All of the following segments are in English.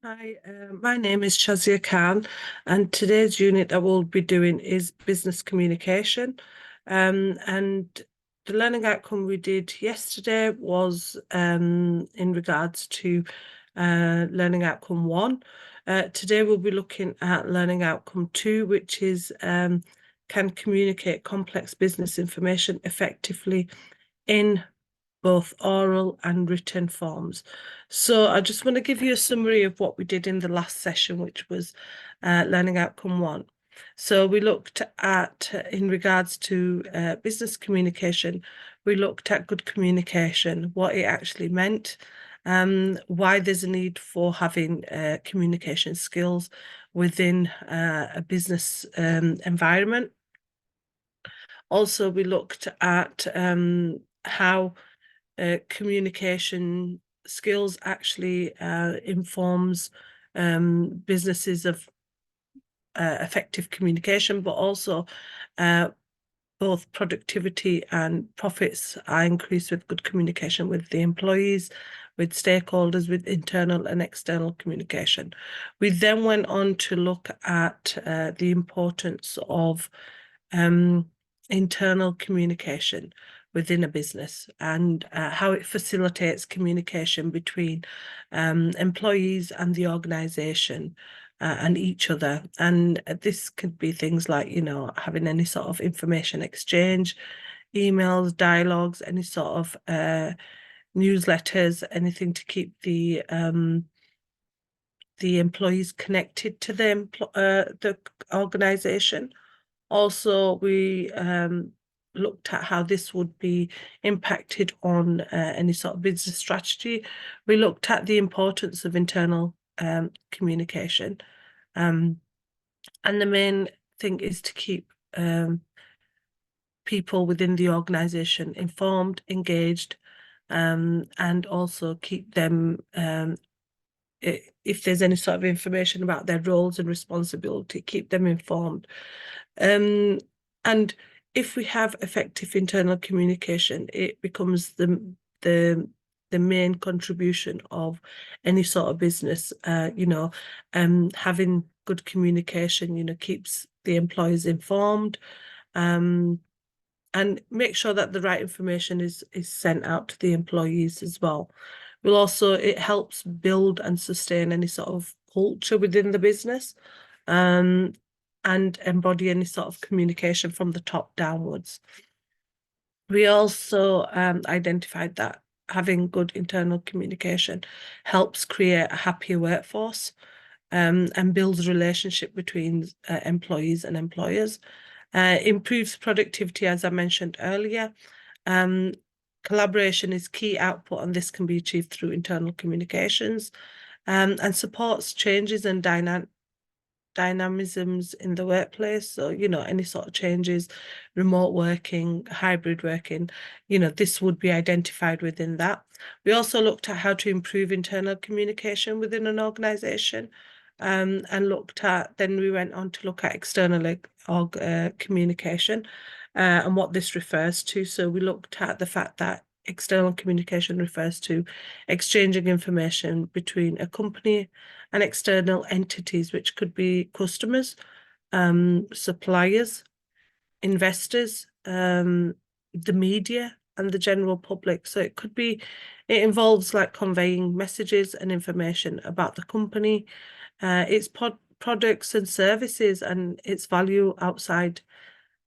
Hi, my name is Shazia Khan, and today's unit I will be doing is business communication. And the learning outcome we did yesterday was in regards to learning outcome 1. Today we'll be looking at learning outcome 2, which is can communicate complex business information effectively in both oral and written forms. So I just want to give you a summary of what we did in the last session, which was learning outcome 1. So we looked at, in regards to business communication, we looked at good communication, what it actually meant, why there's a need for having communication skills within a business environment. Also, we looked at how communication skills actually informs businesses of effective communication, but also both productivity and profits are increased with good communication with the employees, with stakeholders, with internal and external communication. We then went on to look at the importance of internal communication within a business and how it facilitates communication between employees and the organization and each other. And this could be things like, having any sort of information exchange, emails, dialogues, any sort of newsletters, anything to keep the employees connected to the organization. Also, we looked at how this would be impacted on any sort of business strategy. We looked at the importance of internal communication. And the main thing is to keep people within the organization informed, engaged, and also keep them, if there's any sort of information about their roles and responsibility, keep them informed. And if we have effective internal communication, it becomes the main contribution of any sort of business. Having good communication, keeps the employees informed, and make sure that the right information is sent out to the employees as well. It helps build and sustain any sort of culture within the business, and embody any sort of communication from the top downwards. We also identified that having good internal communication helps create a happier workforce, and builds a relationship between employees and employers. Improves productivity, as I mentioned earlier. Collaboration is key output, and this can be achieved through internal communications, and supports changes and dynamisms in the workplace. So, any sort of changes, remote working, hybrid working, this would be identified within that. We also looked at how to improve internal communication within an organization, and then we went on to look at external communication and what this refers to. So we looked at the fact that external communication refers to exchanging information between a company and external entities, which could be customers, suppliers, investors, the media, and the general public. So it involves like conveying messages and information about the company, its products and services, and its value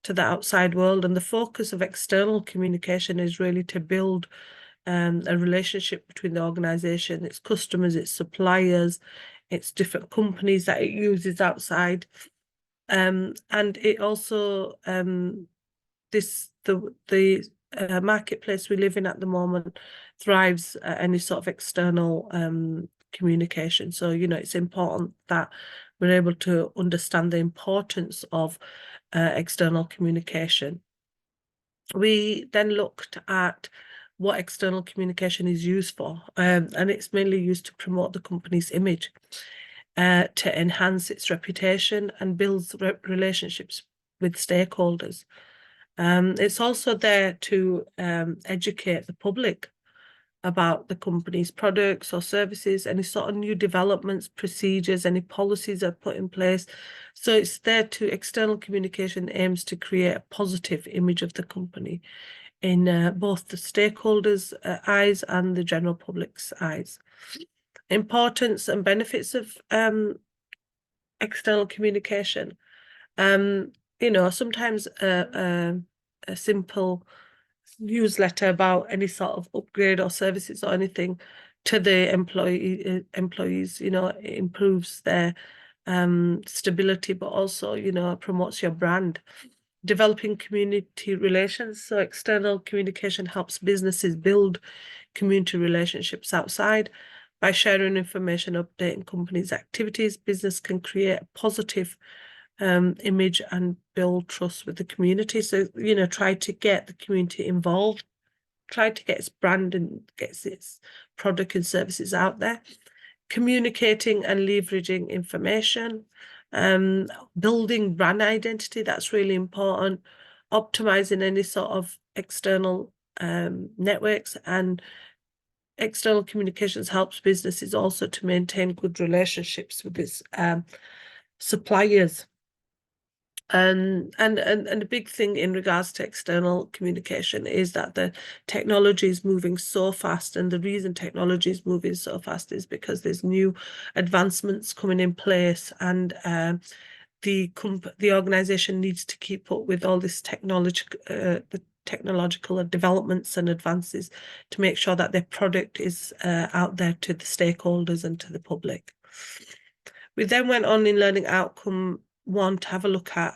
to the outside world. And the focus of external communication is really to build a relationship between the organization, its customers, its suppliers, its different companies that it uses outside. And it also the marketplace we live in at the moment thrives at any sort of external communication. So, it's important that we're able to understand the importance of external communication. We then looked at what external communication is used for, and it's mainly used to promote the company's image, to enhance its reputation and build relationships with stakeholders. It's also there to educate the public about the company's products or services, any sort of new developments, procedures, any policies are put in place. So it's there to external communication aims to create a positive image of the company in both the stakeholders' eyes and the general public's eyes. Importance and benefits of external communication. Sometimes a simple newsletter about any sort of upgrade or services or anything to the employees, it improves their stability, but also, promotes your brand. Developing community relations. So external communication helps businesses build community relationships outside. By sharing information, updating companies' activities, business can create a positive image and build trust with the community. So, try to get the community involved, try to get its brand and get its product and services out there. Communicating and leveraging information, building brand identity, that's really important. Optimizing any sort of external networks, and external communications helps businesses also to maintain good relationships with its suppliers. And a big thing in regards to external communication is that the technology is moving so fast, and the reason technology is moving so fast is because there's new advancements coming in place, and the organization needs to keep up with all this the technological developments and advances to make sure that their product is out there to the stakeholders and to the public. We then went on in learning outcome 1 to have a look at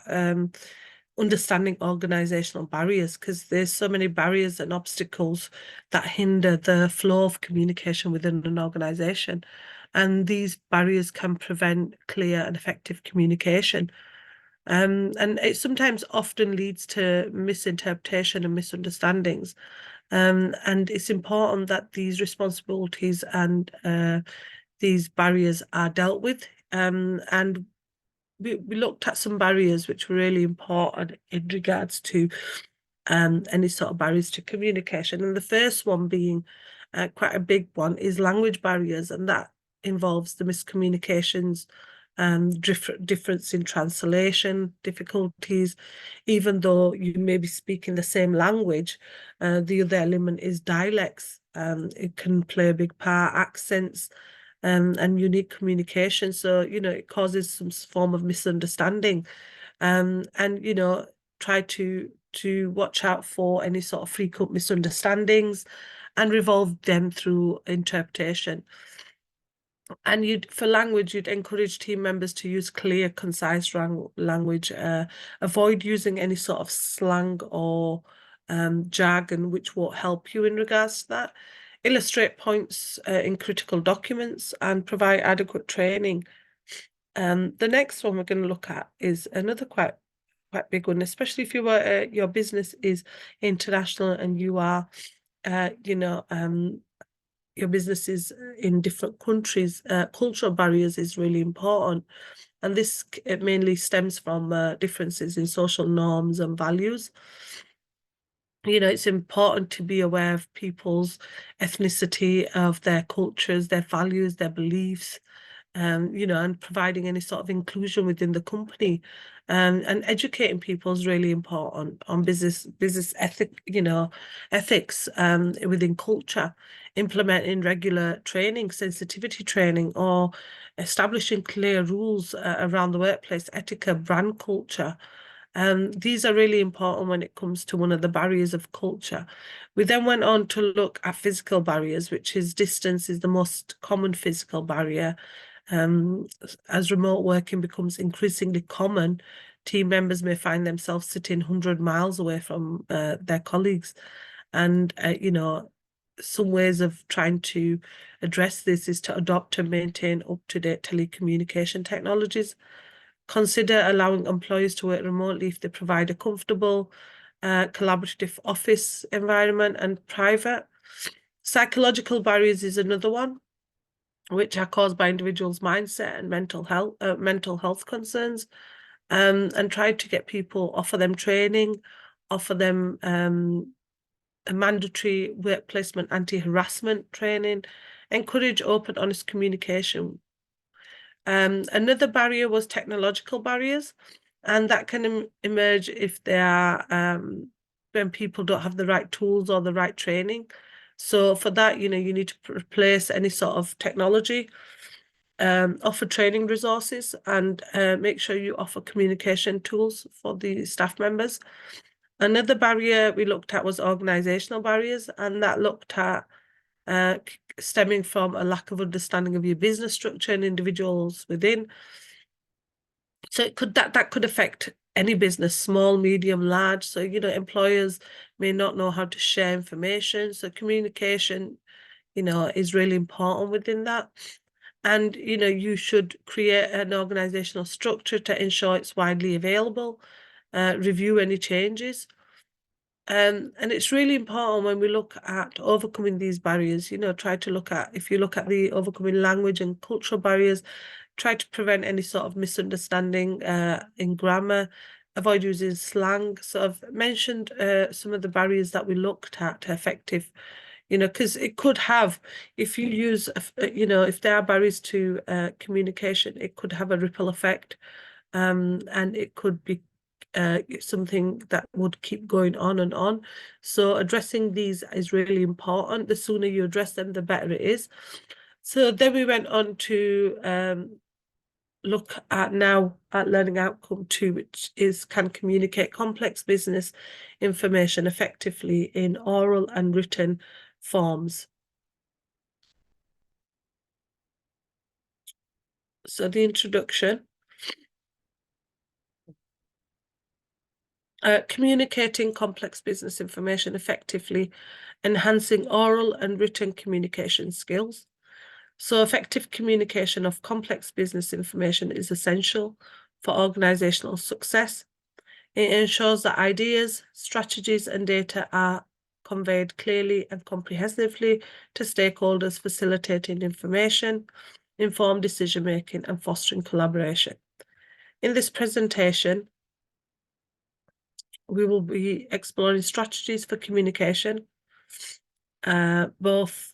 understanding organizational barriers, because there's so many barriers and obstacles that hinder the flow of communication within an organization. And these barriers can prevent clear and effective communication. And it sometimes often leads to misinterpretation and misunderstandings. And it's important that these responsibilities and these barriers are dealt with. And we looked at some barriers which were really important in regards to any sort of barriers to communication. And the first one being quite a big one is language barriers, and that involves the miscommunications, difference in translation, difficulties. Even though you may be speaking the same language, the other element is dialects. It can play a big part, accents, and unique communication. So, it causes some form of misunderstanding. And, try to watch out for any sort of frequent misunderstandings and resolve them through interpretation. And for language, you'd encourage team members to use clear, concise language, avoid using any sort of slang or jargon which won't help you in regards to that. Illustrate points in critical documents and provide adequate training. The next one we're going to look at is another quite big one, especially if your business is international and you are, your business is in different countries. Cultural barriers is really important, and this it mainly stems from differences in social norms and values. It's important to be aware of people's ethnicity, of their cultures, their values, their beliefs, and providing any sort of inclusion within the company. And educating people is really important on business ethics within culture, implementing regular training, sensitivity training, or establishing clear rules around the workplace etiquette, brand culture. These are really important when it comes to one of the barriers of culture. We then went on to look at physical barriers, which is distance is the most common physical barrier. As remote working becomes increasingly common, team members may find themselves sitting 100 miles away from their colleagues. And, some ways of trying to address this is to adopt and maintain up-to-date telecommunication technologies. Consider allowing employees to work remotely if they provide a comfortable, collaborative office environment and private. Psychological barriers is another one, which are caused by individuals' mindset and mental health concerns, and try to get people, offer them training, offer them a mandatory work placement anti-harassment training, encourage open, honest communication. Another barrier was technological barriers, and that can emerge if they are when people don't have the right tools or the right training. So for that, you need to replace any sort of technology, offer training resources, and make sure you offer communication tools for the staff members. Another barrier we looked at was organizational barriers, and that looked at stemming from a lack of understanding of your business structure and individuals within. So that could affect any business, small, medium, large. So, employers may not know how to share information. So communication, is really important within that. And, you should create an organizational structure to ensure it's widely available, review any changes. And it's really important when we look at overcoming these barriers, try to look at, if you look at the overcoming language and cultural barriers, try to prevent any sort of misunderstanding in grammar, avoid using slang. So I've mentioned some of the barriers that we looked at effective, because it could have, if you use, if there are barriers to communication, it could have a ripple effect, and it could be something that would keep going on and on. So addressing these is really important. The sooner you address them, the better it is. So then we went on to look at now at learning outcome 2, which is can communicate complex business information effectively in oral and written forms. So the introduction. Communicating complex business information effectively, enhancing oral and written communication skills. So effective communication of complex business information is essential for organizational success. It ensures that ideas, strategies, and data are conveyed clearly and comprehensively to stakeholders, facilitating information, informed decision-making, and fostering collaboration. In this presentation, we will be exploring strategies for communication, both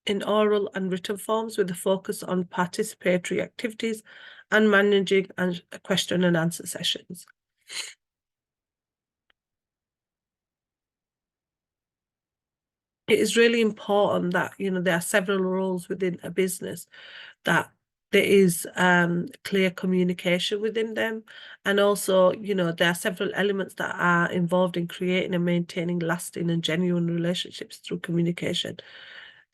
in oral and written forms, with a focus on participatory activities and managing and question and answer sessions. It is really important that, there are several roles within a business, that there is clear communication within them. And also, there are several elements that are involved in creating and maintaining lasting and genuine relationships through communication.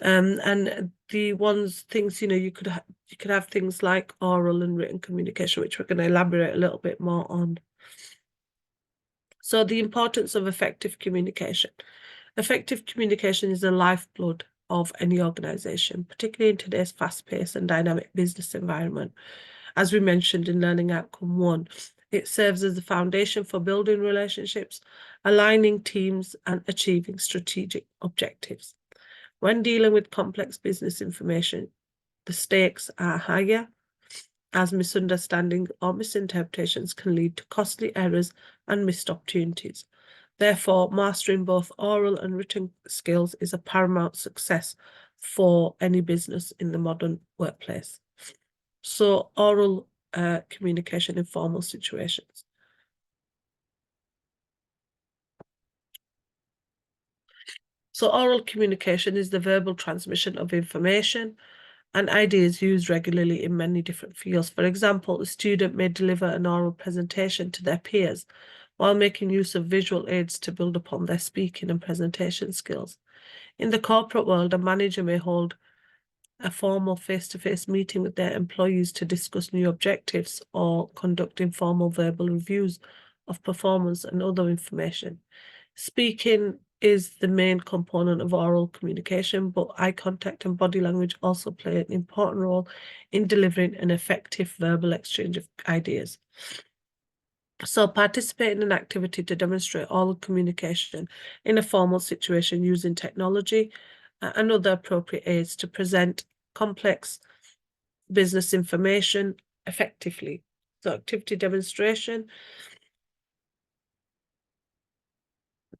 And the things, you could have things like oral and written communication, which we're going to elaborate a little bit more on. So the importance of effective communication. Effective communication is the lifeblood of any organization, particularly in today's fast-paced and dynamic business environment. As we mentioned in Learning Outcome 1, it serves as the foundation for building relationships, aligning teams, and achieving strategic objectives. When dealing with complex business information, the stakes are higher, as misunderstanding or misinterpretations can lead to costly errors and missed opportunities. Therefore, mastering both oral and written skills is a paramount success for any business in the modern workplace. So, oral communication in formal situations. So, oral communication is the verbal transmission of information and ideas used regularly in many different fields. For example, a student may deliver an oral presentation to their peers while making use of visual aids to build upon their speaking and presentation skills. In the corporate world, a manager may hold a formal face-to-face meeting with their employees to discuss new objectives or conduct informal verbal reviews of performance and other information. Speaking is the main component of oral communication, but eye contact and body language also play an important role in delivering an effective verbal exchange of ideas. So participate in an activity to demonstrate oral communication in a formal situation using technology and other appropriate aids to present complex business information effectively. So activity demonstration.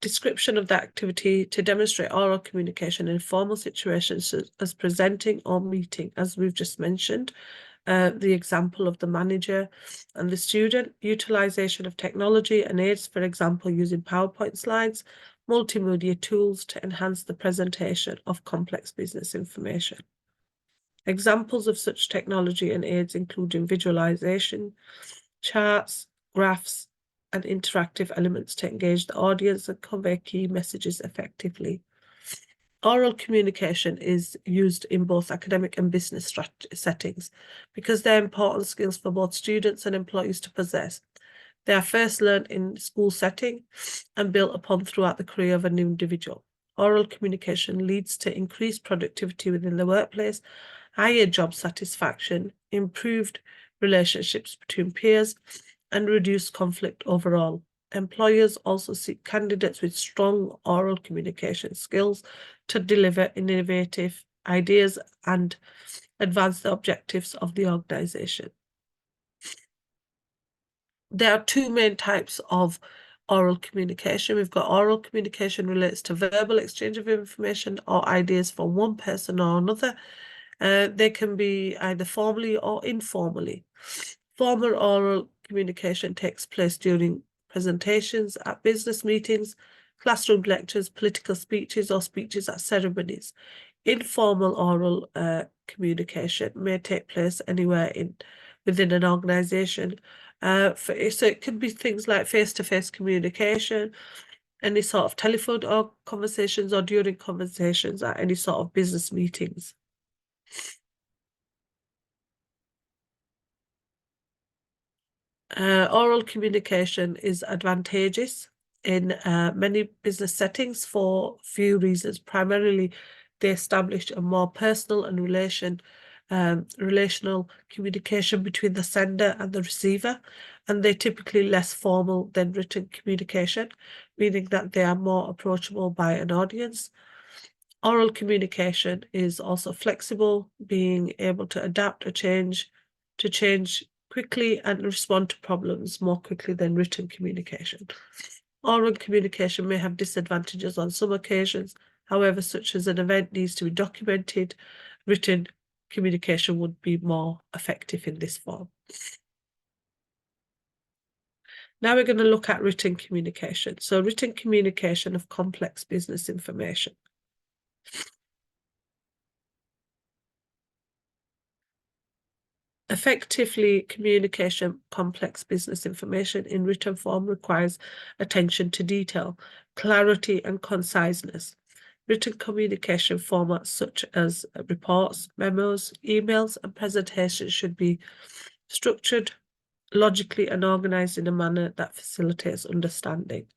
description of the activity to demonstrate oral communication in formal situations as presenting or meeting, as we've just mentioned. The example of the manager and the student, utilization of technology and aids, for example, using PowerPoint slides, multimedia tools to enhance the presentation of complex business information. Examples of such technology and aids including visualization, charts, graphs, and interactive elements to engage the audience and convey key messages effectively. Oral communication is used in both academic and business settings because they're important skills for both students and employees to possess. They are first learned in school setting and built upon throughout the career of a new individual. Oral communication leads to increased productivity within the workplace, higher job satisfaction, improved relationships between peers, and reduced conflict overall. Employers also seek candidates with strong oral communication skills to deliver innovative ideas and advance the objectives of the organization. There are two main types of oral communication. We've got oral communication relates to verbal exchange of information or ideas from one person or another. They can be either formally or informally. Formal oral communication takes place during presentations at business meetings, classroom lectures, political speeches, or speeches at ceremonies. Informal oral communication may take place anywhere within an organization. So it could be things like face-to-face communication, any sort of telephone or conversations, or during conversations at any sort of business meetings. Oral communication is advantageous in many business settings for few reasons. Primarily, they establish a more personal and relational communication between the sender and the receiver, and they're typically less formal than written communication, meaning that they are more approachable by an audience. Oral communication is also flexible, being able to adapt or change quickly and respond to problems more quickly than written communication. Oral communication may have disadvantages on some occasions. However, such as an event needs to be documented, written communication would be more effective in this form. Now we're going to look at written communication. So written communication of complex business information. Effectively communication complex business information in written form requires attention to detail, clarity, and conciseness. Written communication formats such as reports, memos, emails, and presentations should be structured logically and organized in a manner that facilitates understanding.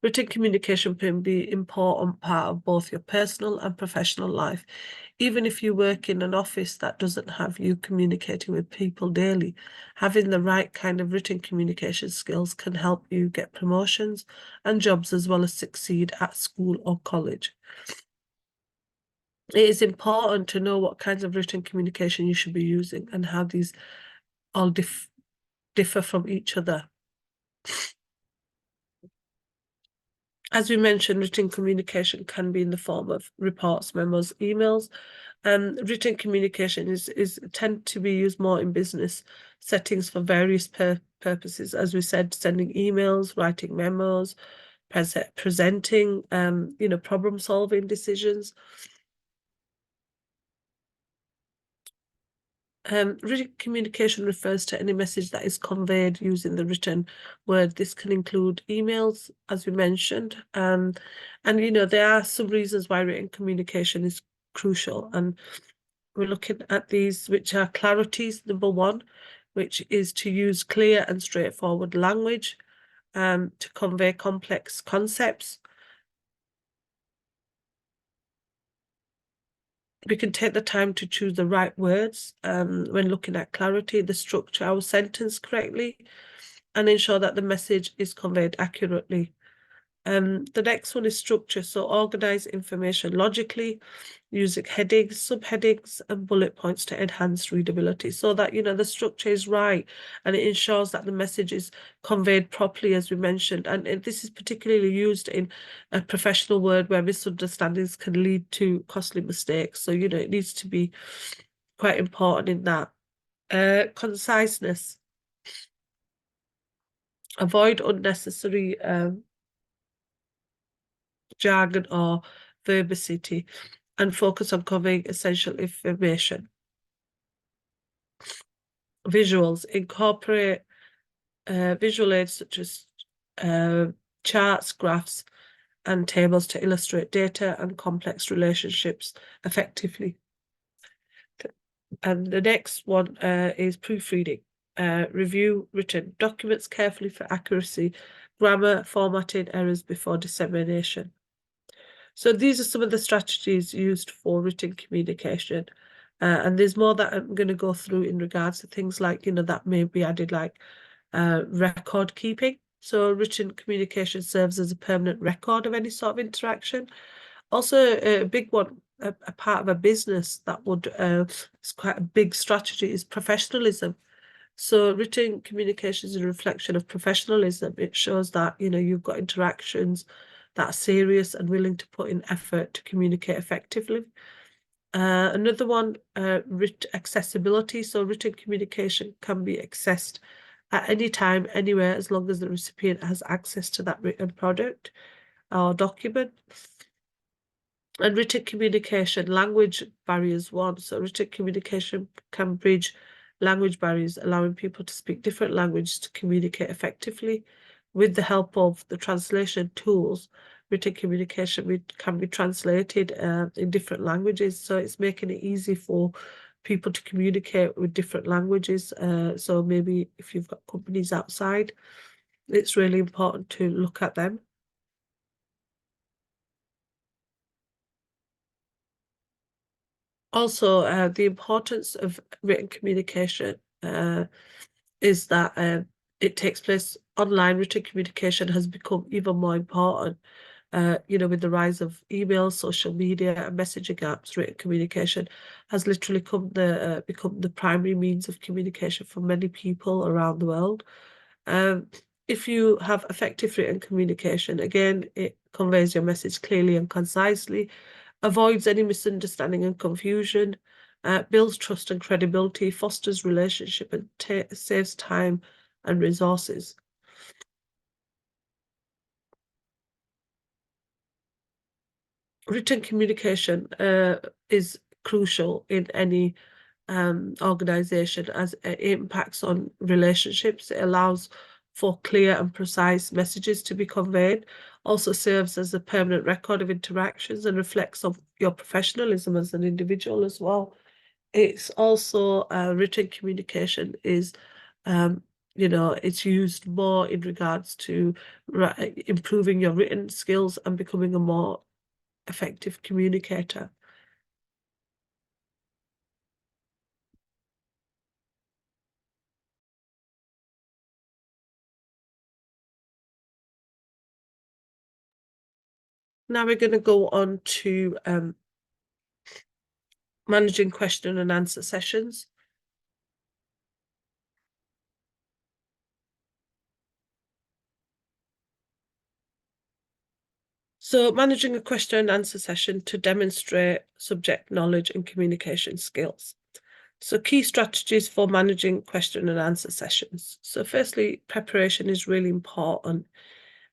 Written communication can be an important part of both your personal and professional life. Even if you work in an office that doesn't have you communicating with people daily, having the right kind of written communication skills can help you get promotions and jobs as well as succeed at school or college. It is important to know what kinds of written communication you should be using and how these all differ from each other. As we mentioned, written communication can be in the form of reports, memos, emails. Written communication is tend to be used more in business settings for various purposes. As we said, sending emails, writing memos, presenting, problem-solving decisions. Written communication refers to any message that is conveyed using the written word. This can include emails, as we mentioned, and there are some reasons why written communication is crucial, and we're looking at these, which are clarities. Number one, which is to use clear and straightforward language to convey complex concepts. We can take the time to choose the right words when looking at clarity, the structure our sentence correctly, and ensure that the message is conveyed accurately. The next one is structure. So organize information logically, using headings, subheadings, and bullet points to enhance readability so that, the structure is right and it ensures that the message is conveyed properly, as we mentioned. And this is particularly used in a professional world where misunderstandings can lead to costly mistakes. So, it needs to be quite important in that. Conciseness. Avoid unnecessary jargon or verbosity and focus on conveying essential information. Visuals. Incorporate visual aids such as charts, graphs, and tables to illustrate data and complex relationships effectively. And the next one is proofreading. Review written documents carefully for accuracy, grammar, formatting errors before dissemination. So these are some of the strategies used for written communication. And there's more that I'm going to go through in regards to things like, that may be added, like record keeping. So written communication serves as a permanent record of any sort of interaction. Also, a big one, a part of a business that would, it's quite a big strategy, is professionalism. So written communication is a reflection of professionalism. It shows that, you've got interactions that are serious and willing to put in effort to communicate effectively. Another one, accessibility. So written communication can be accessed at any time, anywhere, as long as the recipient has access to that written product or document. And written communication, language barriers one. So written communication can bridge language barriers, allowing people to speak different languages to communicate effectively. With the help of the translation tools, written communication can be translated in different languages. So it's making it easy for people to communicate with different languages. So maybe if you've got companies outside, it's really important to look at them. Also, the importance of written communication is that it takes place online. Written communication has become even more important. With the rise of email, social media, and messaging apps, written communication has literally become the primary means of communication for many people around the world. If you have effective written communication, again, it conveys your message clearly and concisely, avoids any misunderstanding and confusion, builds trust and credibility, fosters relationship, and saves time and resources. Written communication is crucial in any organization as it impacts on relationships. It allows for clear and precise messages to be conveyed, also serves as a permanent record of interactions and reflects on your professionalism as an individual as well. It's also written communication is, it's used more in regards to improving your written skills and becoming a more effective communicator. Now we're going to go on to managing question and answer sessions. So managing a question and answer session to demonstrate subject knowledge and communication skills. So key strategies for managing question and answer sessions. So firstly, preparation is really important.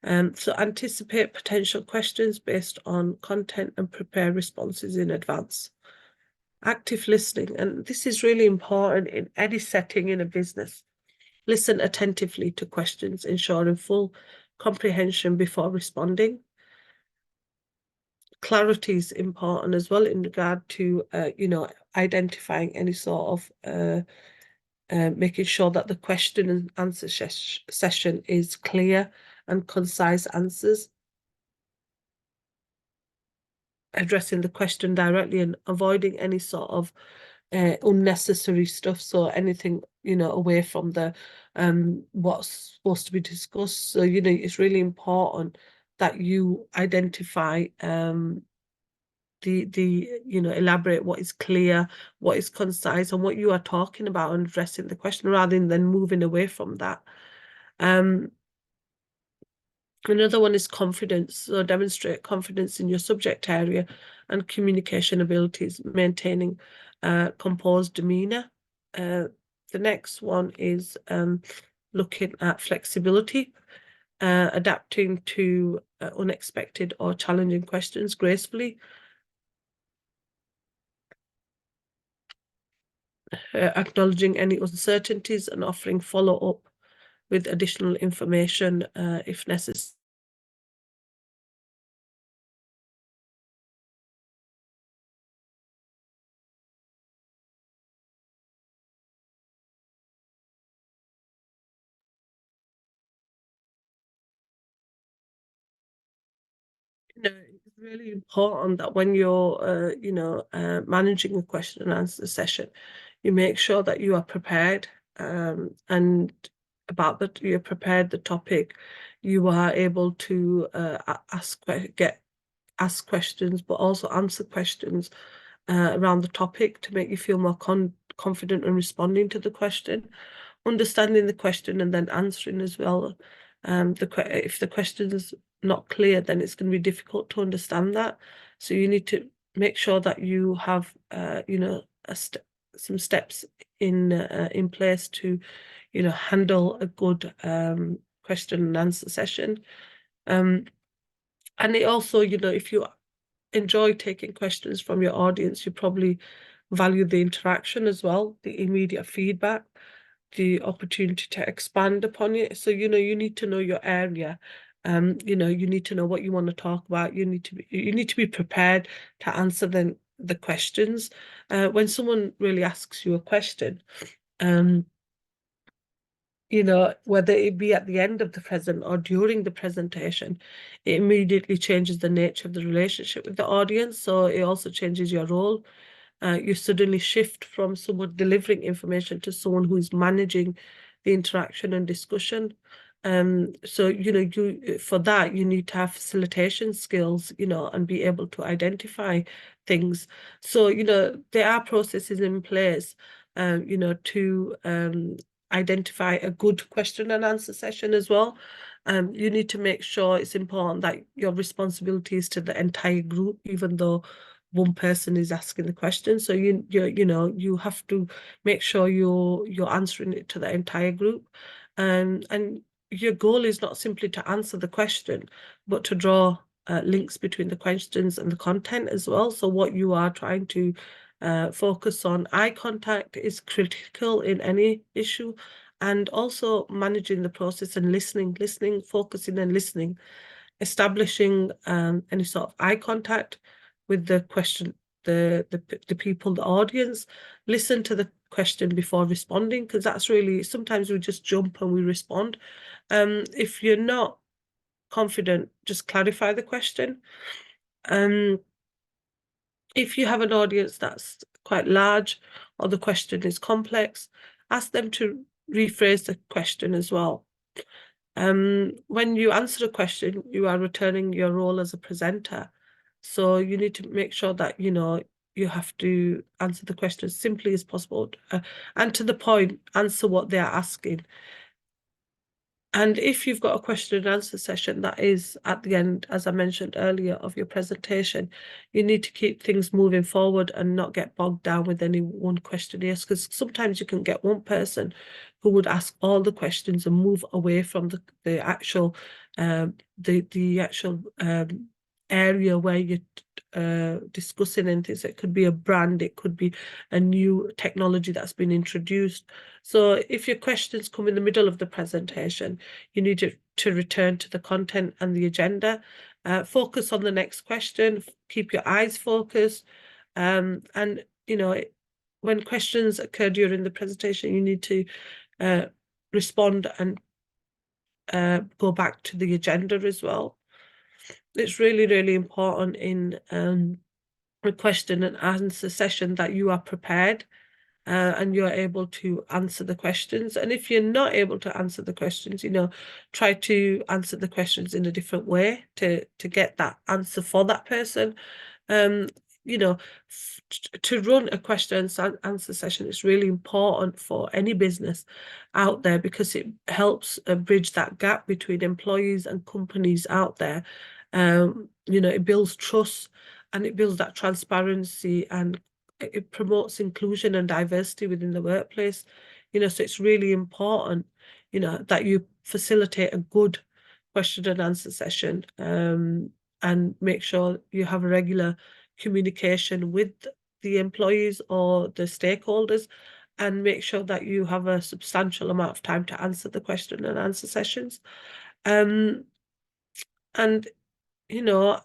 So anticipate potential questions based on content and prepare responses in advance. Active listening, and this is really important in any setting in a business. Listen attentively to questions, ensuring full comprehension before responding. Clarity is important as well in regard to, identifying any sort of making sure that the question and answer session is clear and concise answers. Addressing the question directly and avoiding any sort of unnecessary stuff. So anything, away from the what's supposed to be discussed. So, it's really important that you identify elaborate what is clear, what is concise, and what you are talking about and addressing the question rather than moving away from that. Another one is confidence. So demonstrate confidence in your subject area and communication abilities, maintaining composed demeanor. The next one is looking at flexibility, adapting to unexpected or challenging questions gracefully. Acknowledging any uncertainties and offering follow-up with additional information if necessary. It's really important that when you're, managing a question and answer session, you make sure that you are prepared and you're prepared the topic, you are able to ask questions, but also answer questions around the topic to make you feel more confident in responding to the question, understanding the question and then answering as well. If the question is not clear, then it's going to be difficult to understand that. So you need to make sure that you have, some steps in place to, handle a good question and answer session. And it also, if you enjoy taking questions from your audience, you probably value the interaction as well, the immediate feedback, the opportunity to expand upon it. So, you need to know your area. You need to know what you want to talk about. You need to be prepared to answer the questions. When someone really asks you a question, whether it be at the end of the present or during the presentation, it immediately changes the nature of the relationship with the audience. So it also changes your role. You suddenly shift from someone delivering information to someone who is managing the interaction and discussion. So, for that, you need to have facilitation skills, and be able to identify things. So, there are processes in place, to identify a good question and answer session as well. You need to make sure it's important that your responsibility is to the entire group, even though one person is asking the question. So you have to make sure you're answering it to the entire group. And your goal is not simply to answer the question, but to draw links between the questions and the content as well. So what you are trying to focus on, eye contact is critical in any issue, and also managing the process and listening, focusing and listening, establishing any sort of eye contact with the question, the people, the audience. Listen to the question before responding, because that's really, sometimes we just jump and we respond. If you're not confident, just clarify the question. If you have an audience that's quite large or the question is complex, ask them to rephrase the question as well. When you answer a question, you are returning your role as a presenter. So you need to make sure that, you have to answer the question as simply as possible and to the point, answer what they are asking. And if you've got a question and answer session that is at the end, as I mentioned earlier, of your presentation, you need to keep things moving forward and not get bogged down with any one questionnaire, because sometimes you can get one person who would ask all the questions and move away from the actual area where you're discussing anything. So it could be a brand, it could be a new technology that's been introduced. So if your questions come in the middle of the presentation, you need to return to the content and the agenda. Focus on the next question, keep your eyes focused. And, when questions occur during the presentation, you need to respond and go back to the agenda as well. It's really, really important in a question and answer session that you are prepared. and you're able to answer the questions. And if you're not able to answer the questions, you know, try to answer the questions in a different way to get that answer for that person. You know, to run a question and answer session is really important for any business out there, because it helps bridge that gap between employees and companies out there. You know, it builds trust and it builds that transparency, and it promotes inclusion and diversity within the workplace. You know, so it's really important, you know, that you facilitate a good question and answer session, and make sure you have a regular communication with the employees or the stakeholders, and make sure that you have a substantial amount of time to answer the question and answer sessions. And, you know,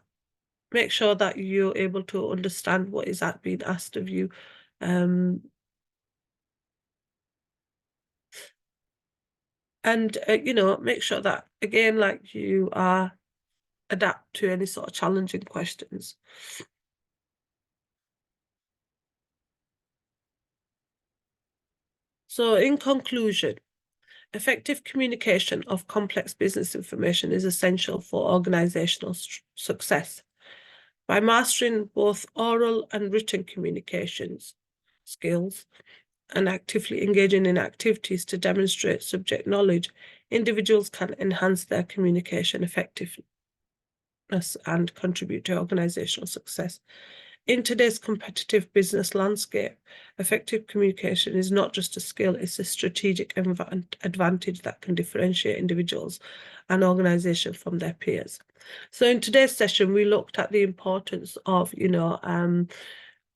make sure that you're able to understand what is being asked of you. And, you know, make sure that, again, like, you are adapt to any sort of challenging questions. So in conclusion, effective communication of complex business information is essential for organizational success. By mastering both oral and written communications skills and actively engaging in activities to demonstrate subject knowledge, individuals can enhance their communication effectiveness and contribute to organizational success. In today's competitive business landscape, effective communication is not just a skill, it's a strategic advantage that can differentiate individuals and organizations from their peers. So in today's session, we looked at the importance of, you know,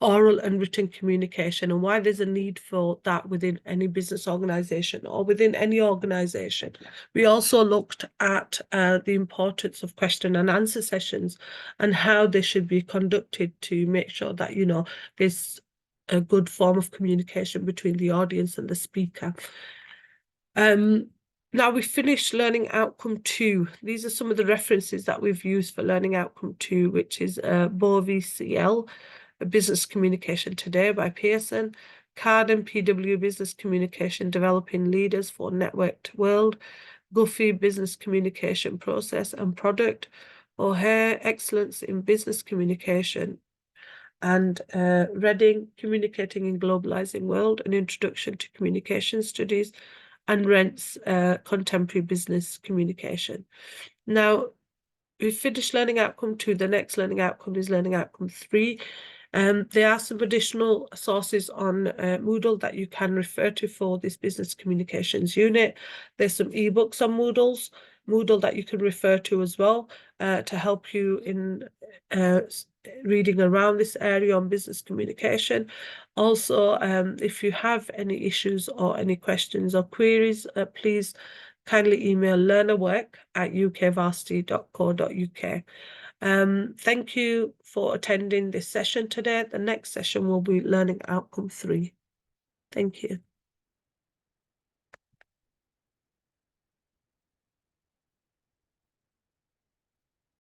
oral and written communication, and why there's a need for that within any business organization or within any organization. We also looked at the importance of question and answer sessions and how they should be conducted to make sure that, you know, there's a good form of communication between the audience and the speaker. Now we finished learning outcome 2. These are some of the references that we've used for learning outcome 2, which is VCL, Business Communication Today by Pearson, CARD and PW Business Communication Developing Leaders for Networked World, Guffey Business Communication Process and Product, O'Hare Excellence in Business Communication, and Reading Communicating in Globalizing World, an Introduction to Communication Studies, and Rent's Contemporary Business Communication. Now, we finished learning outcome 2. The next learning outcome is learning outcome 3. There are some additional sources on Moodle that you can refer to for this business communications unit. There's some ebooks on Moodle that you can refer to as well to help you in reading around this area on business communication. Also, if you have any issues or any questions or queries, please kindly email learnerwork@ukvarsity.co.uk. Thank you for attending this session today. The next session will be learning outcome 3. Thank you.